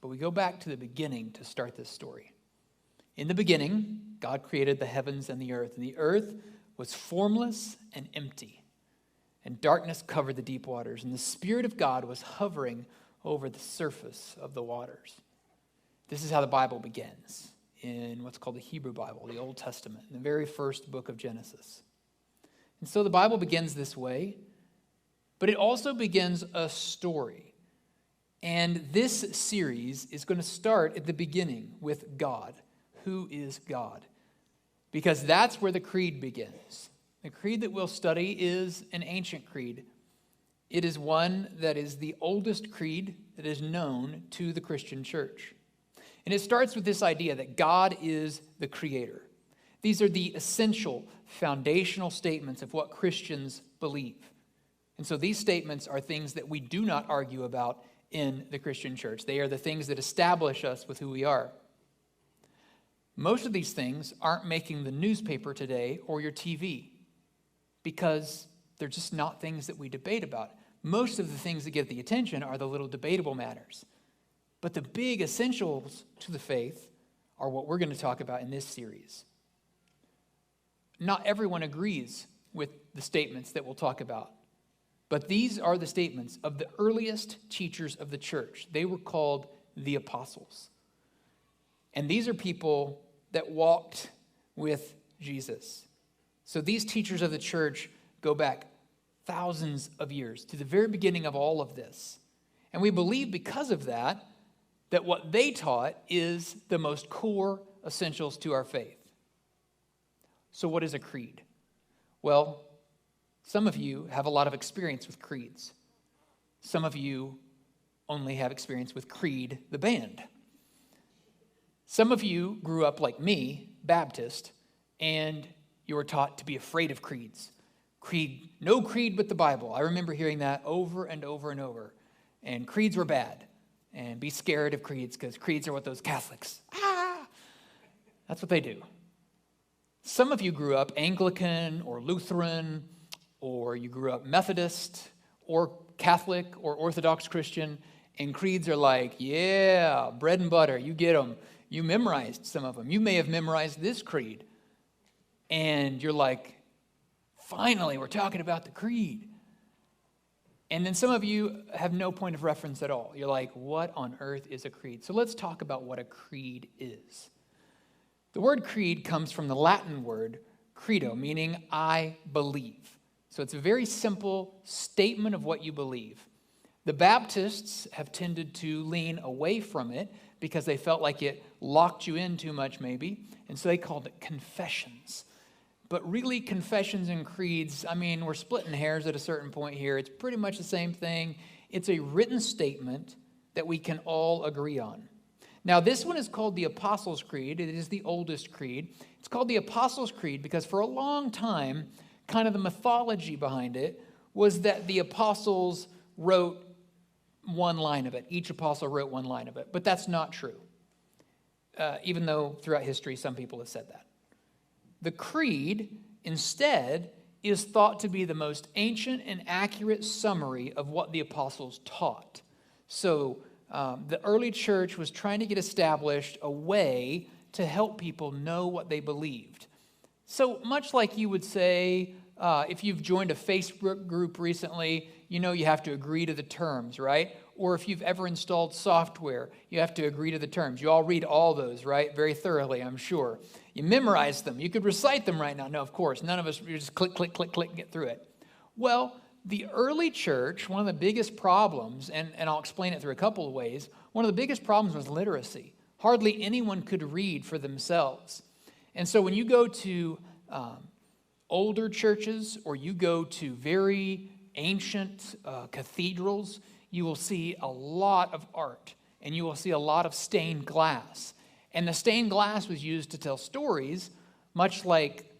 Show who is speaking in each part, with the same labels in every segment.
Speaker 1: but we go back to the beginning to start this story. In the beginning, God created the heavens and the earth was formless and empty, and darkness covered the deep waters, and the Spirit of God was hovering over the surface of the waters. This is how the Bible begins in what's called the Hebrew Bible, the Old Testament, in the very first book of Genesis. And so the Bible begins this way, but it also begins a story. And this series is going to start at the beginning with God. Who is God? Because that's where the creed begins. The creed that we'll study is an ancient creed. It is one that is the oldest creed that is known to the Christian church. And it starts with this idea that God is the creator. These are the essential, foundational statements of what Christians believe. And so these statements are things that we do not argue about in the Christian church. They are the things that establish us with who we are. Most of these things aren't making the newspaper today or your TV because they're just not things that we debate about. Most of the things that get the attention are the little debatable matters. But the big essentials to the faith are what we're going to talk about in this series. Not everyone agrees with the statements that we'll talk about, but these are the statements of the earliest teachers of the church. They were called the apostles. And these are people that walked with Jesus. So these teachers of the church go back thousands of years to the very beginning of all of this. And we believe because of that what they taught is the most core essentials to our faith. So what is a creed? Well, some of you have a lot of experience with creeds. Some of you only have experience with Creed, the band. Some of you grew up like me, Baptist, and you were taught to be afraid of creeds. Creed, no creed but the Bible. I remember hearing that over and over and over. And creeds were bad. And be scared of creeds because creeds are what those Catholics, that's what they do. Some of you grew up Anglican or Lutheran, or you grew up Methodist or Catholic or Orthodox Christian, and creeds are like, yeah, bread and butter, you get them. You memorized some of them. You may have memorized this creed. And you're like, finally, we're talking about the creed. And then some of you have no point of reference at all. You're like, what on earth is a creed? So let's talk about what a creed is. The word creed comes from the Latin word credo, meaning I believe. So it's a very simple statement of what you believe. The Baptists have tended to lean away from it because they felt like it locked you in too much maybe, and so they called it confessions. But really, confessions and creeds, we're splitting hairs at a certain point here. It's pretty much the same thing. It's a written statement that we can all agree on. Now, this one is called the Apostles' Creed. It is the oldest creed. It's called the Apostles' Creed because for a long time, kind of the mythology behind it was that the apostles wrote one line of it. Each apostle wrote one line of it. But that's not true, even though throughout history some people have said that. The creed, instead, is thought to be the most ancient and accurate summary of what the apostles taught. So the early church was trying to get established a way to help people know what they believed. So much like you would say, if you've joined a Facebook group recently, you know you have to agree to the terms, right? Or if you've ever installed software, you have to agree to the terms. You all read all those, right? Very thoroughly, I'm sure. You memorize them. You could recite them right now. No, of course, none of us, we just click, click, click, click, and get through it. Well, the early church, one of the biggest problems, and I'll explain it through a couple of ways, one of the biggest problems was literacy. Hardly anyone could read for themselves. And so when you go to older churches or you go to very ancient cathedrals, you will see a lot of art and you will see a lot of stained glass. And the stained glass was used to tell stories, much like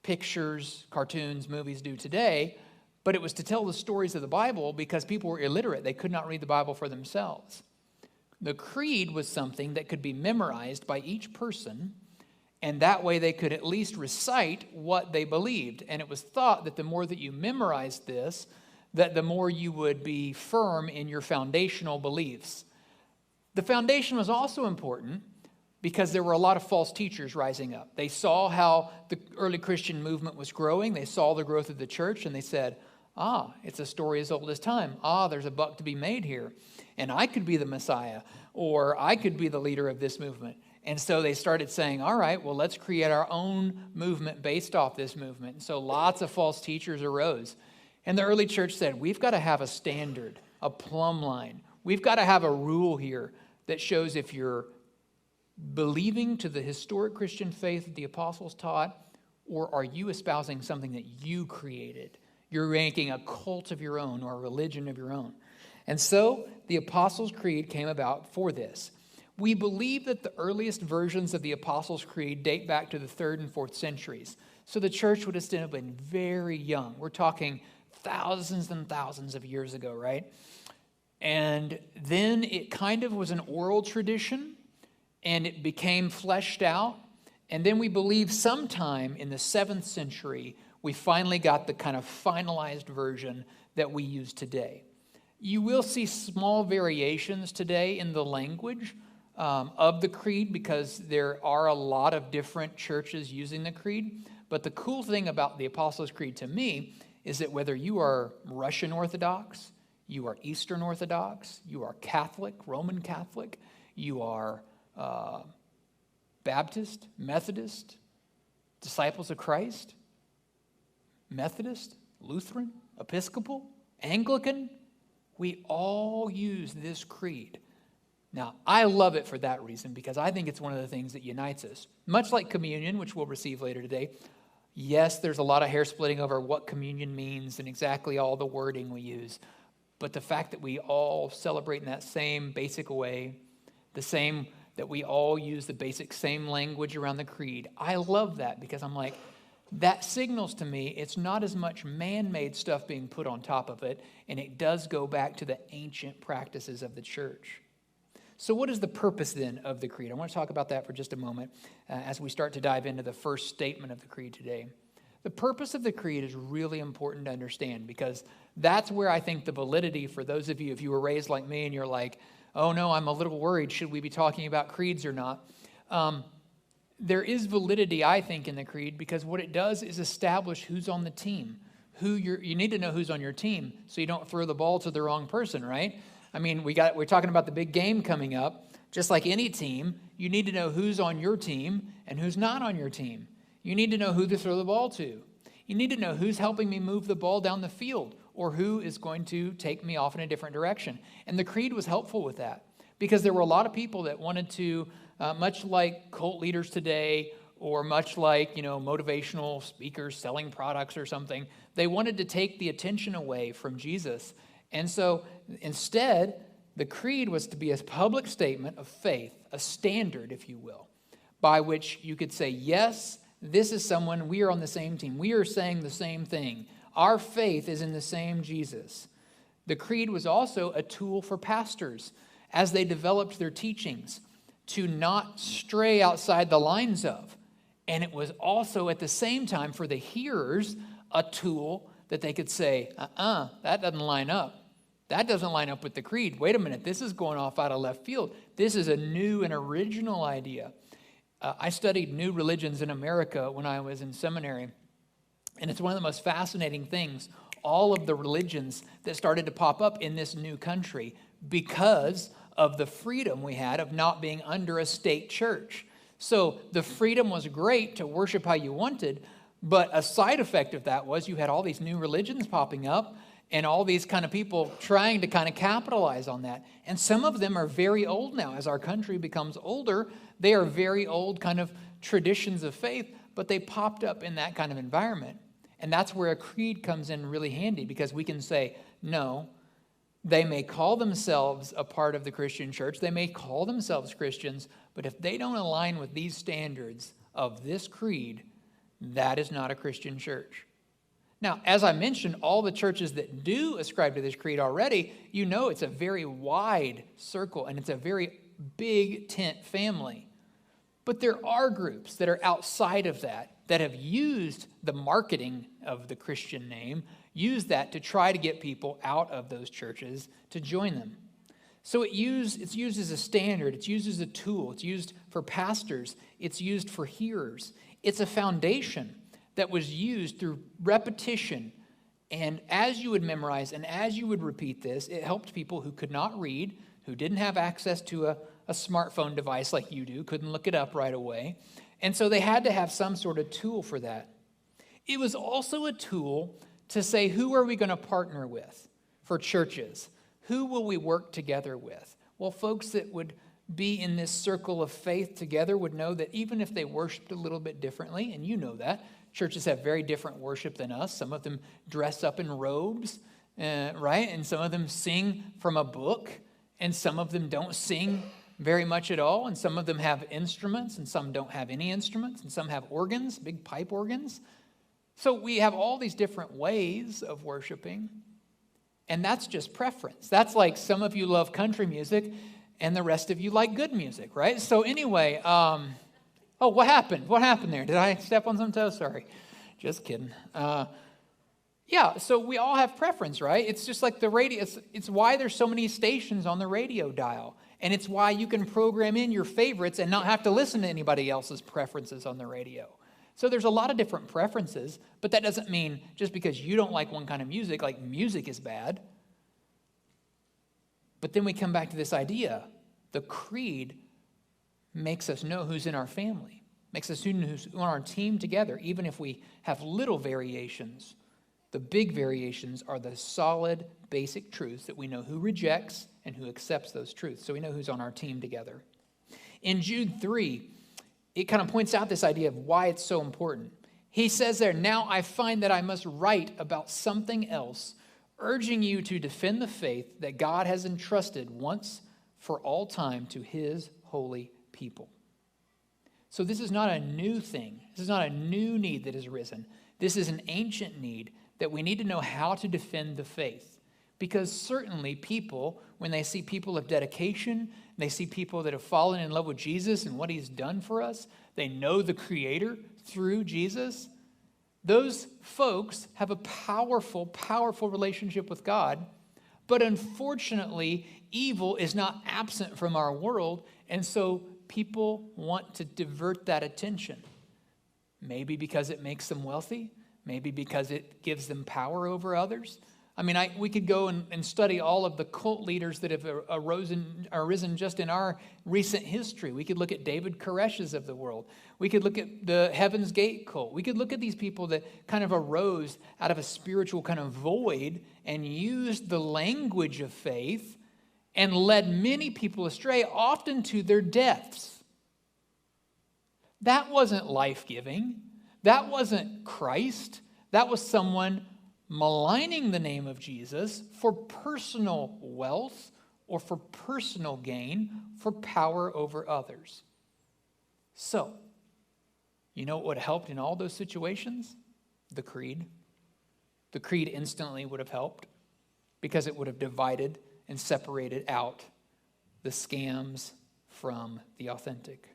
Speaker 1: pictures, cartoons, movies do today, but it was to tell the stories of the Bible because people were illiterate. They could not read the Bible for themselves. The creed was something that could be memorized by each person, and that way they could at least recite what they believed. And it was thought that the more that you memorized this, that the more you would be firm in your foundational beliefs. The foundation was also important because there were a lot of false teachers rising up. They saw how the early Christian movement was growing. They saw the growth of the church, and they said, it's a story as old as time. There's a buck to be made here. And I could be the Messiah, or I could be the leader of this movement. And so they started saying, all right, well, let's create our own movement based off this movement. And so lots of false teachers arose. And the early church said, we've got to have a standard, a plumb line. We've got to have a rule here that shows if you're believing to the historic Christian faith that the apostles taught, or are you espousing something that you created? You're making a cult of your own or a religion of your own. And so the Apostles' Creed came about for this. We believe that the earliest versions of the Apostles' Creed date back to the 3rd and 4th centuries. So the church would have still been very young. We're talking thousands and thousands of years ago, right? And then it kind of was an oral tradition, and it became fleshed out. And then we believe sometime in the 7th century, we finally got the kind of finalized version that we use today. You will see small variations today in the language of the creed because there are a lot of different churches using the creed. But the cool thing about the Apostles' Creed to me is that whether you are Russian Orthodox, you are Eastern Orthodox, you are Catholic, Roman Catholic, you are Baptist, Methodist, Disciples of Christ, Methodist, Lutheran, Episcopal, Anglican, we all use this creed. Now, I love it for that reason because I think it's one of the things that unites us. Much like communion, which we'll receive later today, yes, there's a lot of hair splitting over what communion means and exactly all the wording we use. But the fact that we all celebrate in that same basic way, the same that we all use the basic same language around the creed, I love that because I'm like, that signals to me it's not as much man-made stuff being put on top of it, and it does go back to the ancient practices of the church. So what is the purpose then of the creed? I want to talk about that for just a moment as we start to dive into the first statement of the creed today. The purpose of the creed is really important to understand because that's where I think the validity for those of you, if you were raised like me and you're like, oh no, I'm a little worried, should we be talking about creeds or not? There is validity, I think, in the creed because what it does is establish who's on the team. You need to know who's on your team so you don't throw the ball to the wrong person, right? I mean, we're talking about the big game coming up. Just like any team, you need to know who's on your team and who's not on your team. You need to know who to throw the ball to. You need to know who's helping me move the ball down the field or who is going to take me off in a different direction. And the creed was helpful with that because there were a lot of people that wanted to, much like cult leaders today or much like, motivational speakers selling products or something, they wanted to take the attention away from Jesus. And so instead, the creed was to be a public statement of faith, a standard, if you will, by which you could say, yes, this is someone, we are on the same team. We are saying the same thing. Our faith is in the same Jesus. The creed was also a tool for pastors as they developed their teachings to not stray outside the lines of. And it was also at the same time for the hearers a tool that they could say, that doesn't line up. That doesn't line up with the creed. Wait a minute, this is going off out of left field. This is a new and original idea. I studied new religions in America when I was in seminary, and it's one of the most fascinating things, all of the religions that started to pop up in this new country because of the freedom we had of not being under a state church. So the freedom was great to worship how you wanted, but a side effect of that was you had all these new religions popping up and all these kind of people trying to kind of capitalize on that. And some of them are very old now. As our country becomes older, they are very old kind of traditions of faith, but they popped up in that kind of environment. And that's where a creed comes in really handy because we can say, no, they may call themselves a part of the Christian church. They may call themselves Christians, but if they don't align with these standards of this creed, that is not a Christian church. Now, as I mentioned, all the churches that do ascribe to this creed already, it's a very wide circle and it's a very big tent family. But there are groups that are outside of that have used the marketing of the Christian name, used that to try to get people out of those churches to join them. So it's used as a standard. It's used as a tool. It's used for pastors. It's used for hearers. It's a foundation that was used through repetition. And as you would memorize and as you would repeat this, it helped people who could not read, who didn't have access to a smartphone device like you do, couldn't look it up right away. And so they had to have some sort of tool for that. It was also a tool to say, who are we going to partner with for churches? Who will we work together with? Well, folks that would be in this circle of faith together would know that even if they worshiped a little bit differently, and you know that, churches have very different worship than us. Some of them dress up in robes, right? And some of them sing from a book, and some of them don't sing very much at all, and some of them have instruments, and some don't have any instruments, and some have organs, big pipe organs. So we have all these different ways of worshiping. And that's just preference. That's like some of you love country music and the rest of you like good music, right? So anyway, what happened? What happened there? Did I step on some toes? Sorry. Just kidding. So we all have preference, right? It's just like the radio. It's why there's so many stations on the radio dial. And it's why you can program in your favorites and not have to listen to anybody else's preferences on the radio. So there's a lot of different preferences, but that doesn't mean just because you don't like one kind of music, like music is bad. But then we come back to this idea. The creed makes us know who's in our family, makes us know who's on our team together, even if we have little variations. The big variations are the solid, basic truths that we know who rejects and who accepts those truths. So we know who's on our team together. In Jude 3, it kind of points out this idea of why it's so important. He says there, now I find that I must write about something else, urging you to defend the faith that God has entrusted once for all time to his holy people. So this is not a new thing. This is not a new need that has arisen. This is an ancient need that we need to know how to defend the faith. Because certainly people, when they see people of dedication, they see people that have fallen in love with Jesus and what he's done for us, they know the Creator through Jesus, those folks have a powerful, powerful relationship with God. But unfortunately, evil is not absent from our world, and so people want to divert that attention. Maybe because it makes them wealthy, maybe because it gives them power over others. I mean, we could go and study all of the cult leaders that have arisen just in our recent history. We could look at David Koresh's of the world. We could look at the Heaven's Gate cult. We could look at these people that kind of arose out of a spiritual kind of void and used the language of faith and led many people astray, often to their deaths. That wasn't life-giving. That wasn't Christ. That was someone maligning the name of Jesus for personal wealth or for personal gain, for power over others. So, you know what would have helped in all those situations? The creed. The creed instantly would have helped because it would have divided and separated out the scams from the authentic.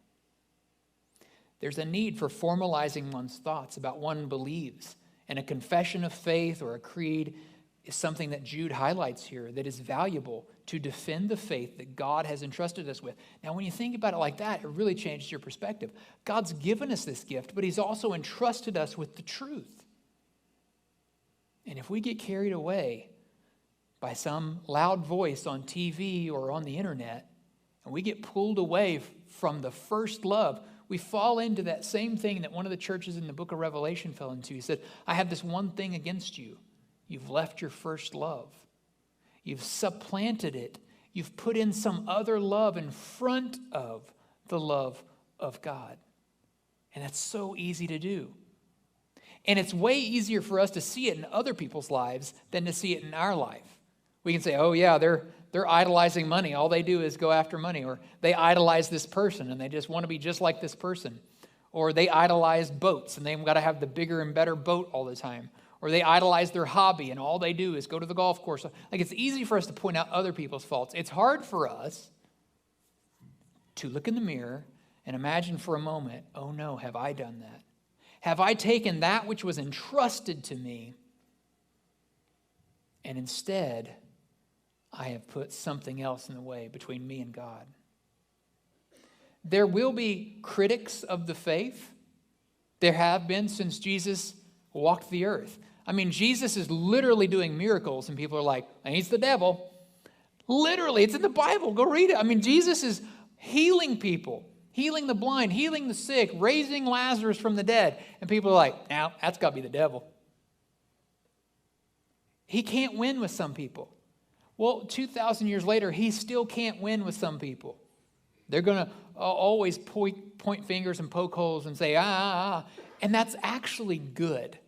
Speaker 1: There's a need for formalizing one's thoughts about what one believes. And a confession of faith or a creed is something that Jude highlights here that is valuable to defend the faith that God has entrusted us with. Now, when you think about it like that, it really changes your perspective. God's given us this gift, but he's also entrusted us with the truth. And if we get carried away by some loud voice on TV or on the internet, and we get pulled away from the first love, we fall into that same thing that one of the churches in the book of Revelation fell into. He said, I have this one thing against you. You've left your first love. You've supplanted it. You've put in some other love in front of the love of God. And that's so easy to do. And it's way easier for us to see it in other people's lives than to see it in our life. We can say, oh yeah, they're idolizing money. All they do is go after money. Or they idolize this person and they just want to be just like this person. Or they idolize boats and they've got to have the bigger and better boat all the time. Or they idolize their hobby and all they do is go to the golf course. Like, it's easy for us to point out other people's faults. It's hard for us to look in the mirror and imagine for a moment, oh no, have I done that? Have I taken that which was entrusted to me and instead I have put something else in the way between me and God. There will be critics of the faith. There have been since Jesus walked the earth. I mean, Jesus is literally doing miracles, and people are like, he's the devil. Literally, it's in the Bible. Go read it. I mean, Jesus is healing people, healing the blind, healing the sick, raising Lazarus from the dead. And people are like, now, that's got to be the devil. He can't win with some people. Well, 2,000 years later, he still can't win with some people. They're going to always point fingers and poke holes and say, And that's actually good.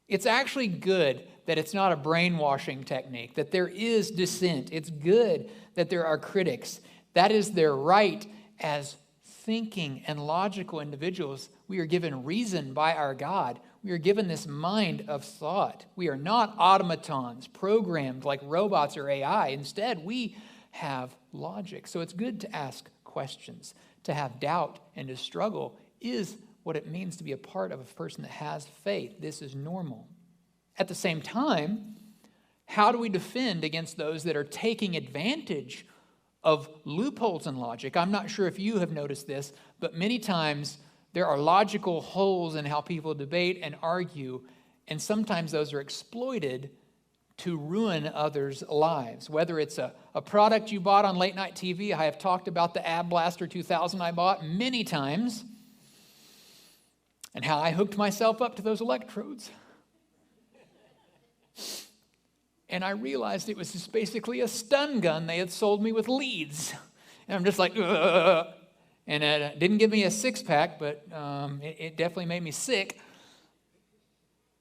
Speaker 1: It's actually good that it's not a brainwashing technique, that there is dissent. It's good that there are critics. That is their right as thinking and logical individuals. We are given reason by our God. We are given this mind of thought. We are not automatons programmed like robots or AI. Instead, we have logic. So it's good to ask questions. To have doubt and to struggle is what it means to be a part of a person that has faith. This is normal. At the same time, how do we defend against those that are taking advantage of loopholes in logic? I'm not sure if you have noticed this, but many times there are logical holes in how people debate and argue, and sometimes those are exploited to ruin others' lives. Whether it's a product you bought on late night TV, I have talked about the Ab Blaster 2000 I bought many times, and how I hooked myself up to those electrodes. And I realized it was just basically a stun gun they had sold me with leads. And I'm just like, ugh. And it didn't give me a six-pack, but it definitely made me sick.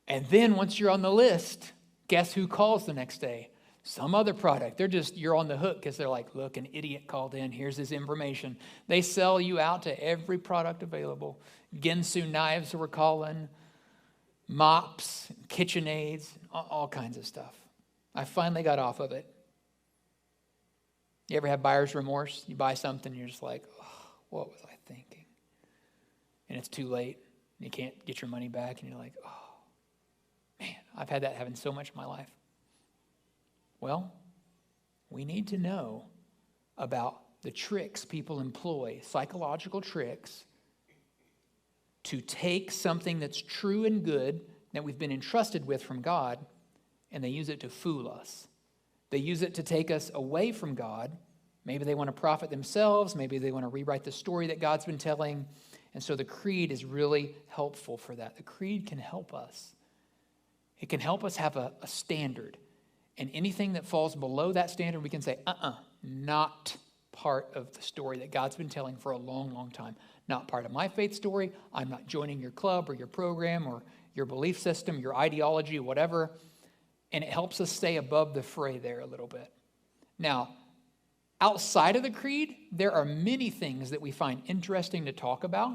Speaker 1: And then once you're on the list, guess who calls the next day? Some other product. You're on the hook because they're like, look, an idiot called in. Here's his information. They sell you out to every product available. Ginsu knives were calling, mops, KitchenAids, all kinds of stuff. I finally got off of it. You ever have buyer's remorse? You buy something, you're just like, oh, what was I thinking? And it's too late, and you can't get your money back, and you're like, oh, man, I've had that happen so much in my life. Well, we need to know about the tricks people employ, psychological tricks, to take something that's true and good that we've been entrusted with from God, and they use it to fool us. They use it to take us away from God. Maybe they want to profit themselves. Maybe they want to rewrite the story that God's been telling. And so the creed is really helpful for that. The creed can help us. It can help us have a standard. And anything that falls below that standard, we can say, not part of the story that God's been telling for a long, long time. Not part of my faith story. I'm not joining your club or your program or your belief system, your ideology, whatever. And it helps us stay above the fray there a little bit. Now, outside of the creed, there are many things that we find interesting to talk about,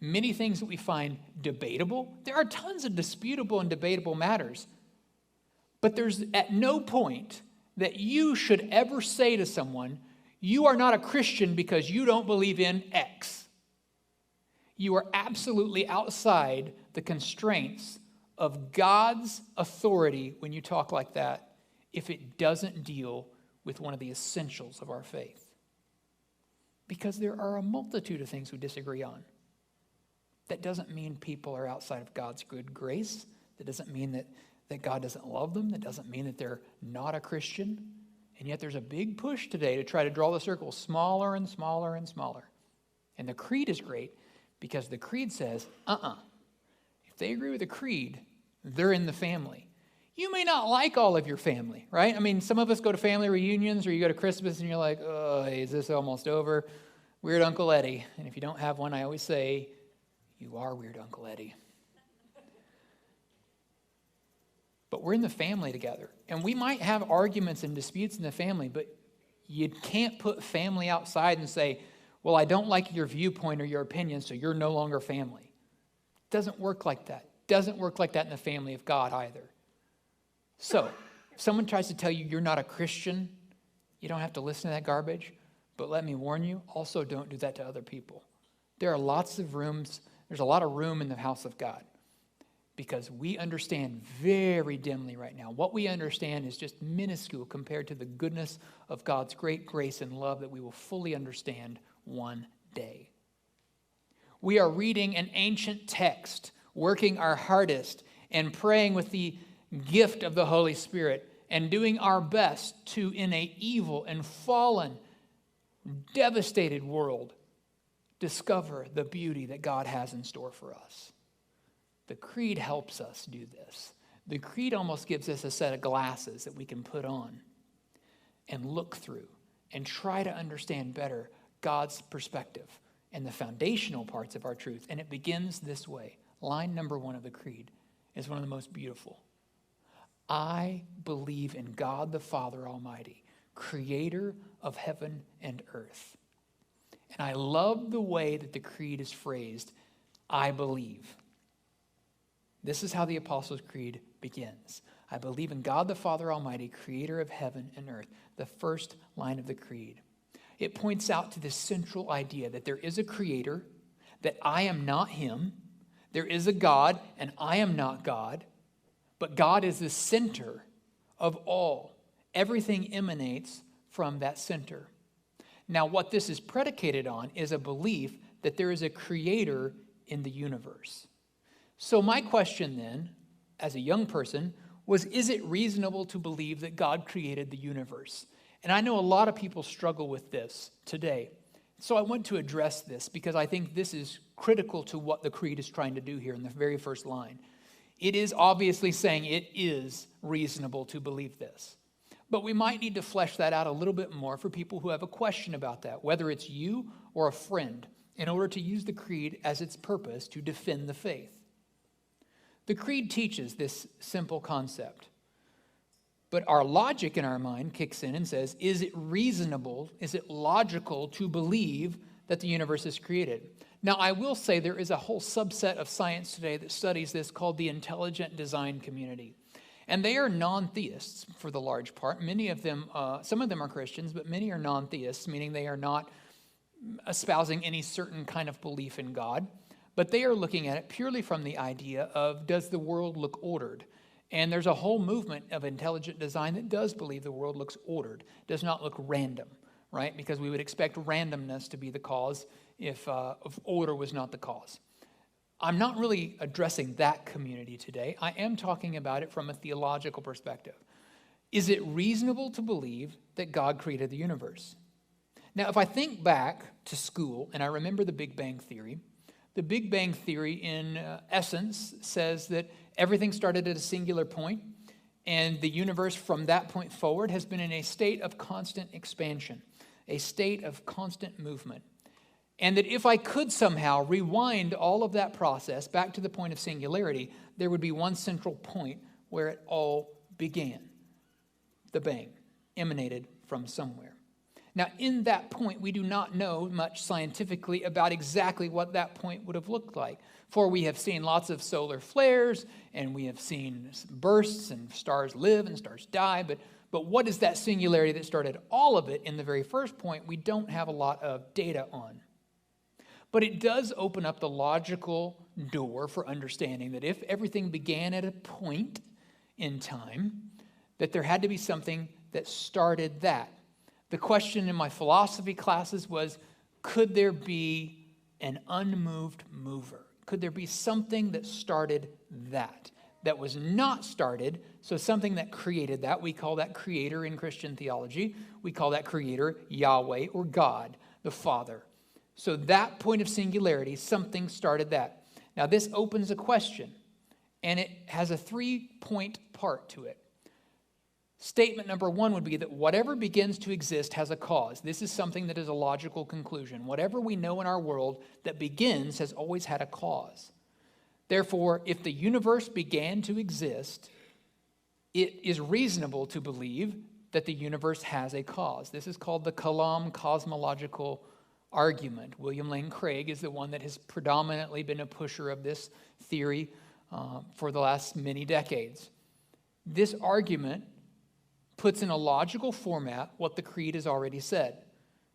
Speaker 1: many things that we find debatable. There are tons of disputable and debatable matters. But there's at no point that you should ever say to someone, you are not a Christian because you don't believe in X. You are absolutely outside the constraints of God's authority when you talk like that, if it doesn't deal with one of the essentials of our faith. Because there are a multitude of things we disagree on. That doesn't mean people are outside of God's good grace. That doesn't mean that God doesn't love them. That doesn't mean that they're not a Christian. And yet there's a big push today to try to draw the circle smaller and smaller and smaller. And the creed is great because the creed says, if they agree with the creed, they're in the family. You may not like all of your family, right? I mean, some of us go to family reunions or you go to Christmas and you're like, oh, is this almost over? Weird Uncle Eddie. And if you don't have one, I always say, you are Weird Uncle Eddie. But we're in the family together. And we might have arguments and disputes in the family, but you can't put family outside and say, well, I don't like your viewpoint or your opinion, so you're no longer family. It doesn't work like that. It doesn't work like that in the family of God either. So, if someone tries to tell you you're not a Christian, you don't have to listen to that garbage. But let me warn you, also don't do that to other people. There are lots of rooms. There's a lot of room in the house of God. because we understand very dimly right now. What we understand is just minuscule compared to the goodness of God's great grace and love that we will fully understand one day. We are reading an ancient text, working our hardest and praying with the gift of the Holy Spirit and doing our best to, in an evil and fallen, devastated world, discover the beauty that God has in store for us. The creed helps us do this. The creed almost gives us a set of glasses that we can put on and look through and try to understand better God's perspective and the foundational parts of our truth. And it begins this way. Line number 1 of the creed is one of the most beautiful. I believe in God the Father Almighty, creator of heaven and earth. And I love the way that the creed is phrased, I believe. This is how the Apostles' Creed begins. I believe in God the Father Almighty, creator of heaven and earth. The first line of the creed. It points out to this central idea that there is a creator, that I am not him. There is a God, and I am not God. But God is the center of all. Everything emanates from that center. Now, what this is predicated on is a belief that there is a creator in the universe. So my question then, as a young person, was, is it reasonable to believe that God created the universe? And I know a lot of people struggle with this today. So I want to address this because I think this is critical to what the creed is trying to do here in the very first line. It is obviously saying it is reasonable to believe this. But we might need to flesh that out a little bit more for people who have a question about that, whether it's you or a friend, in order to use the creed as its purpose to defend the faith. The creed teaches this simple concept. But our logic in our mind kicks in and says, is it reasonable, is it logical to believe that the universe is created? Now, I will say there is a whole subset of science today that studies this called the intelligent design community. And they are non-theists for the large part. Many of them, some of them are Christians, but many are non-theists, meaning they are not espousing any certain kind of belief in God. But they are looking at it purely from the idea of, does the world look ordered? And there's a whole movement of intelligent design that does believe the world looks ordered, does not look random, right? Because we would expect randomness to be the cause if order was not the cause. I'm not really addressing that community today. I am talking about it from a theological perspective. Is it reasonable to believe that God created the universe? Now, if I think back to school and I remember the Big Bang Theory, the Big Bang Theory, in essence, says that everything started at a singular point, and the universe from that point forward has been in a state of constant expansion, a state of constant movement. And that if I could somehow rewind all of that process back to the point of singularity, there would be one central point where it all began. The bang emanated from somewhere. Now, in that point, we do not know much scientifically about exactly what that point would have looked like. For we have seen lots of solar flares, and we have seen bursts, and stars live and stars die. But what is that singularity that started all of it in the very first point? We don't have a lot of data on. But it does open up the logical door for understanding that if everything began at a point in time, that there had to be something that started that. The question in my philosophy classes was, could there be an unmoved mover? Could there be something that started that was not started, so something that created that? We call that creator in Christian theology. We call that creator Yahweh or God, the Father. So that point of singularity, something started that. Now this opens a question, and it has a 3-point part to it. Statement number 1 would be that whatever begins to exist has a cause. This is something that is a logical conclusion. Whatever we know in our world that begins has always had a cause. Therefore, if the universe began to exist, it is reasonable to believe that the universe has a cause. This is called the Kalam cosmological argument. William Lane Craig is the one that has predominantly been a pusher of this theory for the last many decades. This argument puts in a logical format what the creed has already said.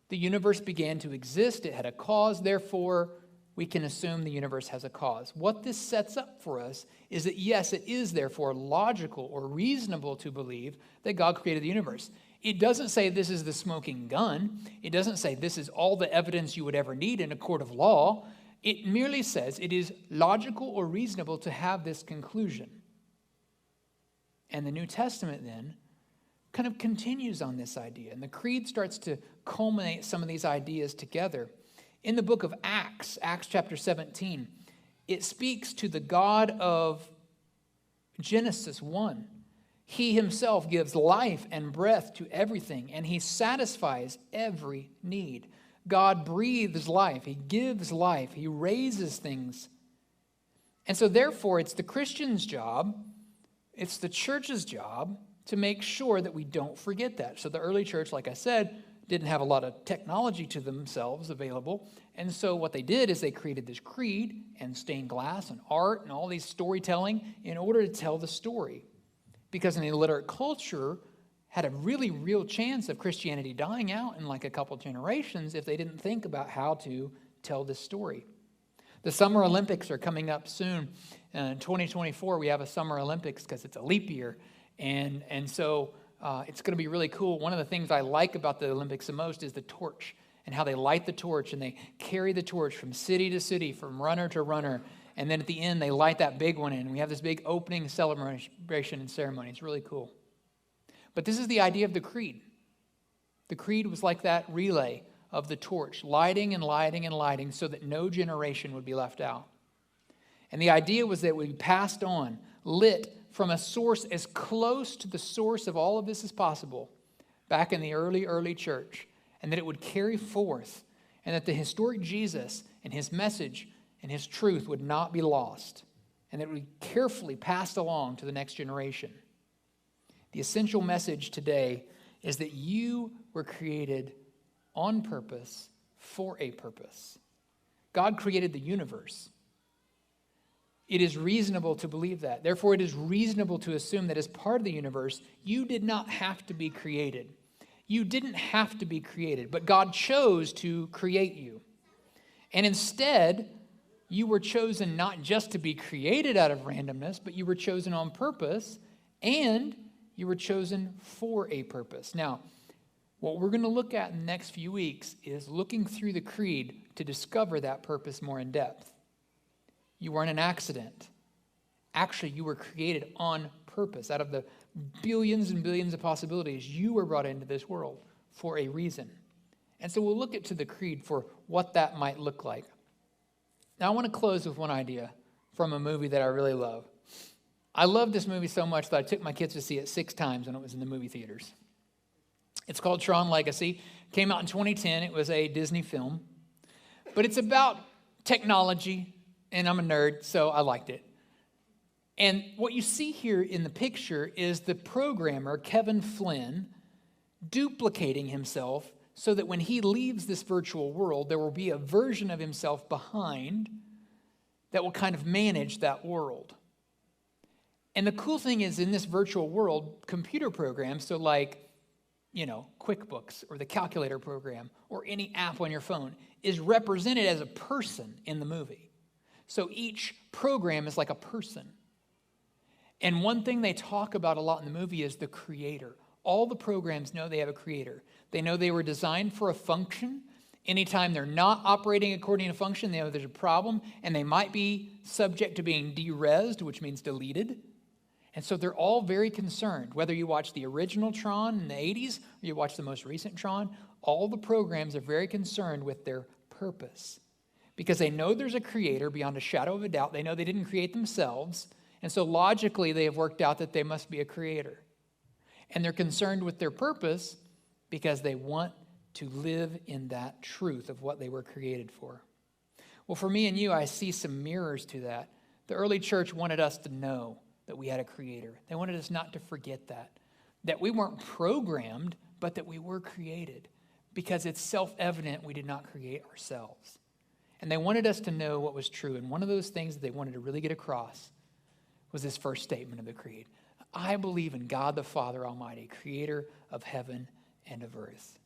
Speaker 1: The universe began to exist, it had a cause, therefore we can assume the universe has a cause. What this sets up for us is that, yes, it is therefore logical or reasonable to believe that God created the universe. It doesn't say this is the smoking gun. It doesn't say this is all the evidence you would ever need in a court of law. It merely says it is logical or reasonable to have this conclusion. And the New Testament then kind of continues on this idea. And the Creed starts to culminate some of these ideas together. In the book of Acts, Acts chapter 17, it speaks to the God of Genesis 1. He himself gives life and breath to everything, and he satisfies every need. God breathes life. He gives life. He raises things. And so therefore, it's the Christian's job, it's the church's job to make sure that we don't forget that. So the early church, like I said, didn't have a lot of technology to themselves available. And so what they did is they created this creed and stained glass and art and all these storytelling in order to tell the story. Because an illiterate culture had a really real chance of Christianity dying out in like a couple generations if they didn't think about how to tell this story. The Summer Olympics are coming up soon. In 2024, we have a Summer Olympics because it's a leap year. And so it's going to be really cool. One of the things I like about the Olympics the most is the torch and how they light the torch and they carry the torch from city to city, from runner to runner. And then at the end, they light that big one in. We have this big opening celebration and ceremony. It's really cool. But this is the idea of the creed. The creed was like that relay of the torch, lighting and lighting and lighting so that no generation would be left out. And the idea was that it would be passed on, lit from a source as close to the source of all of this as possible back in the early church, and that it would carry forth, and that the historic Jesus and his message and his truth would not be lost, and that it would be carefully passed along to the next generation. The essential message today is that you were created on purpose for a purpose. God created the universe. It is reasonable to believe that. Therefore, it is reasonable to assume that as part of the universe, you did not have to be created. You didn't have to be created, but God chose to create you. And instead, you were chosen not just to be created out of randomness, but you were chosen on purpose, and you were chosen for a purpose. Now, what we're going to look at in the next few weeks is looking through the creed to discover that purpose more in depth. You weren't an accident. Actually, you were created on purpose. Out of the billions and billions of possibilities, you were brought into this world for a reason. And so we'll look into the creed for what that might look like. Now, I want to close with one idea from a movie that I really love. I love this movie so much that I took my kids to see it 6 times when it was in the movie theaters. It's called Tron Legacy. Came out in 2010. It was a Disney film. But it's about technology, and I'm a nerd, so I liked it. And what you see here in the picture is the programmer, Kevin Flynn, duplicating himself so that when he leaves this virtual world, there will be a version of himself behind that will kind of manage that world. And the cool thing is in this virtual world, computer programs, so like, QuickBooks or the calculator program or any app on your phone is represented as a person in the movie. So each program is like a person. And one thing they talk about a lot in the movie is the creator. All the programs know they have a creator. They know they were designed for a function. Anytime they're not operating according to function, they know there's a problem, and they might be subject to being derezzed, which means deleted. And so they're all very concerned. Whether you watch the original Tron in the 80s or you watch the most recent Tron, all the programs are very concerned with their purpose. Because they know there's a creator beyond a shadow of a doubt. They know they didn't create themselves. And so logically, they have worked out that they must be a creator. And they're concerned with their purpose because they want to live in that truth of what they were created for. Well, for me and you, I see some mirrors to that. The early church wanted us to know that we had a creator. They wanted us not to forget that we weren't programmed, but that we were created, because it's self-evident we did not create ourselves. And they wanted us to know what was true. And one of those things that they wanted to really get across was this first statement of the creed. I believe in God the Father Almighty, creator of heaven and of earth.